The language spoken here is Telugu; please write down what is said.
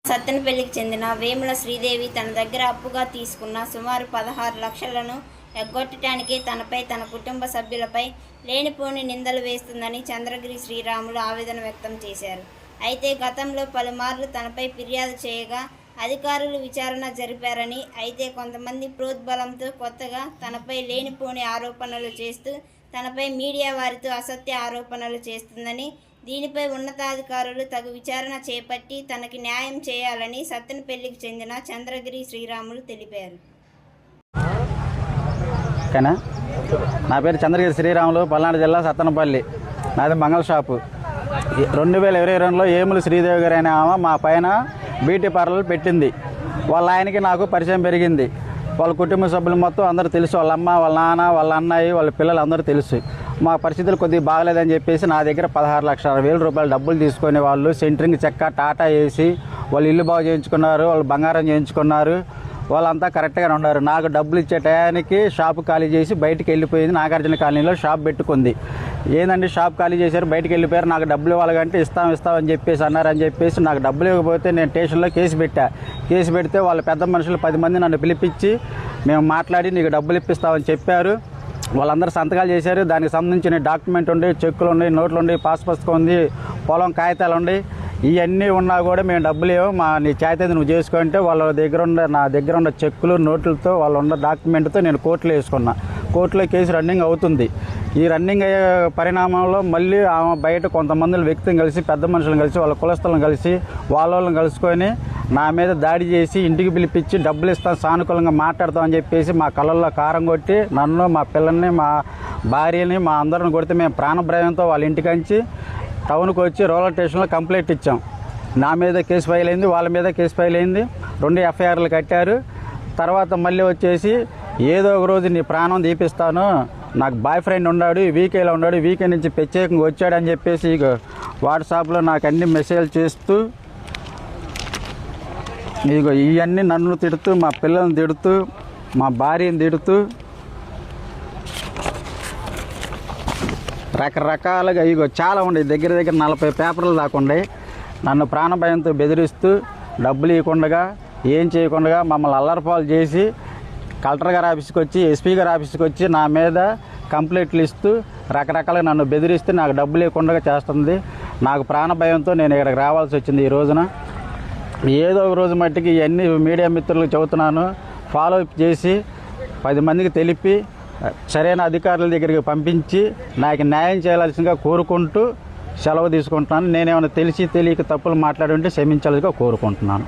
సత్తెనపల్లికి చెందిన వేముల శ్రీదేవి తన దగ్గర అప్పుగా తీసుకున్న సుమారు 16 లక్షలను ఎగ్గొట్టడానికి తనపై తన కుటుంబ సభ్యులపై లేనిపోని నిందలు వేస్తుందని చంద్రగిరి శ్రీరాములు ఆవేదన వ్యక్తం చేశారు. అయితే గతంలో పలుమార్లు తనపై ఫిర్యాదు చేయగా అధికారులు విచారణ జరిపారని, అయితే కొంతమంది ప్రోద్బలంతో కొత్తగా తనపై లేనిపోని ఆరోపణలు చేస్తూ తనపై మీడియా వారితో అసత్య ఆరోపణలు చేస్తుందని, దీనిపై ఉన్నతాధికారులు తగు విచారణ చేపట్టి తనకి న్యాయం చేయాలని సత్తెనపల్లికి చెందిన చంద్రగిరి శ్రీరాములు తెలిపారు. నా పేరు చంద్రగిరి శ్రీరాములు, పల్నాడు జిల్లా సత్తెనపల్లి. నాది మంగళ షాపు. 2022లో ఏములు శ్రీదేవి గారు అనే ఆమె మా పైన బ్యూటీ పార్లర్ పెట్టింది. వాళ్ళ ఆయనకి నాకు పరిచయం పెరిగింది. వాళ్ళ కుటుంబ సభ్యులు మొత్తం అందరూ తెలుసు. వాళ్ళ అమ్మ, వాళ్ళ నాన్న, వాళ్ళ అన్నయ్య, వాళ్ళ పిల్లలు అందరూ తెలుసు. మా పరిస్థితులు కొద్దిగా బాగలేదని చెప్పేసి నా దగ్గర 16,60,000 రూపాయలు డబ్బులు తీసుకొని వాళ్ళు సెంటరింగ్ చెక్క టాటా వేసి వాళ్ళు ఇల్లు బాగు చేయించుకున్నారు, వాళ్ళు బంగారం చేయించుకున్నారు, వాళ్ళంతా కరెక్ట్గానే ఉన్నారు. నాకు డబ్బులు ఇచ్చే టయానికి షాపు ఖాళీ చేసి బయటికి వెళ్ళిపోయింది. నాగార్జున కాలనీలో షాప్ పెట్టుకుంది. ఏందండి షాప్ ఖాళీ చేశారు, బయటికి వెళ్ళిపోయారు, నాకు డబ్బులు ఇవ్వాలంటే ఇస్తామని చెప్పేసి అన్నారని చెప్పేసి నాకు డబ్బులు ఇవ్వకపోతే నేను స్టేషన్లో కేసు పెట్టా. కేసు పెడితే వాళ్ళ పెద్ద మనుషులు 10 మంది నన్ను పిలిపించి మేము మాట్లాడి నీకు డబ్బులు ఇప్పిస్తామని చెప్పారు. వాళ్ళందరూ సంతకాలు చేశారు. దానికి సంబంధించిన డాక్యుమెంట్ ఉండి, చెక్కులు ఉండి, నోట్లు ఉండి, పాస్ పుస్తకం ఉంది, పొలం కాగితాలు ఉండి, ఇవన్నీ ఉన్నా కూడా మేము డబ్బులు ఇవ్వం, నీ చేత నువ్వు చేసుకుంటే వాళ్ళ దగ్గర నా దగ్గర ఉన్న చెక్కులు నోట్లతో వాళ్ళ ఉన్న డాక్యుమెంట్తో నేను కోర్టులో వేసుకున్నా. కోర్టులో కేసు రన్నింగ్ అవుతుంది. ఈ రన్నింగ్ అయ్యే పరిణామంలో మళ్ళీ ఆమె బయట కొంతమంది వ్యక్తిని కలిసి, పెద్ద మనుషులను కలిసి, వాళ్ళ కులస్తులను కలిసి, వాళ్ళని కలుసుకొని నా మీద దాడి చేసి ఇంటికి పిలిపించి డబ్బులు ఇస్తాం, సానుకూలంగా మాట్లాడతామని చెప్పేసి మా కళ్ళల్లో కారం కొట్టి నన్ను, మా పిల్లల్ని, మా భార్యని, మా అందరిని కొడితే మేము ప్రాణభయంతో వాళ్ళ ఇంటికంచి టౌన్కి వచ్చి రూరల్ స్టేషన్లో కంప్లైంట్ ఇచ్చాం. నా మీద కేసు ఫైల్ అయింది, వాళ్ళ మీద కేసు ఫైల్ అయింది. 2 ఎఫ్ఐఆర్లు కట్టారు. తర్వాత మళ్ళీ వచ్చేసి ఏదో ఒక రోజు నీ ప్రాణం తీపిస్తాను, నాకు బాయ్ ఫ్రెండ్ ఉన్నాడు, వీకేలో ఉన్నాడు, వీకే నుంచి ప్రత్యేకంగా వచ్చాడని చెప్పేసి ఇక వాట్సాప్లో నాకు అన్ని మెసేజ్ చేస్తూ ఇగో ఇవన్నీ నన్ను తిడుతూ, మా పిల్లల్ని తిడుతూ, మా భార్యని తిడుతూ రకరకాలుగా ఇగో చాలా ఉండే, దగ్గర 40 పేపర్లు దాకా ఉండే. నన్ను ప్రాణభయంతో బెదిరిస్తూ డబ్బులు ఇవ్వకుండా, ఏం చేయకుండా మమ్మల్ని అల్లరిపాలు చేసి కలెక్టర్ గారి ఆఫీస్కి వచ్చి, ఎస్పీ గారి ఆఫీస్కి వచ్చి నా మీద కంప్లైంట్లు ఇస్తూ రకరకాలుగా నన్ను బెదిరిస్తూ నాకు డబ్బులు ఇవ్వకుండా చేస్తుంది. నాకు ప్రాణభయంతో నేను ఇక్కడికి రావాల్సి వచ్చింది. ఈ రోజున ఏదో ఒక రోజు మట్టికి ఇవన్నీ మీడియా మిత్రులకు చెబుతున్నాను, ఫాలో అప్ చేసి 10 మందికి తెలిపి సరైన అధికారుల దగ్గరికి పంపించి నాకు న్యాయం చేయాల్సిందిగా కోరుకుంటూ సెలవు తీసుకుంటున్నాను. నేనేమైనా తెలియక తప్పులు మాట్లాడుంటే క్షమించాల్సిందిగా కోరుకుంటున్నాను.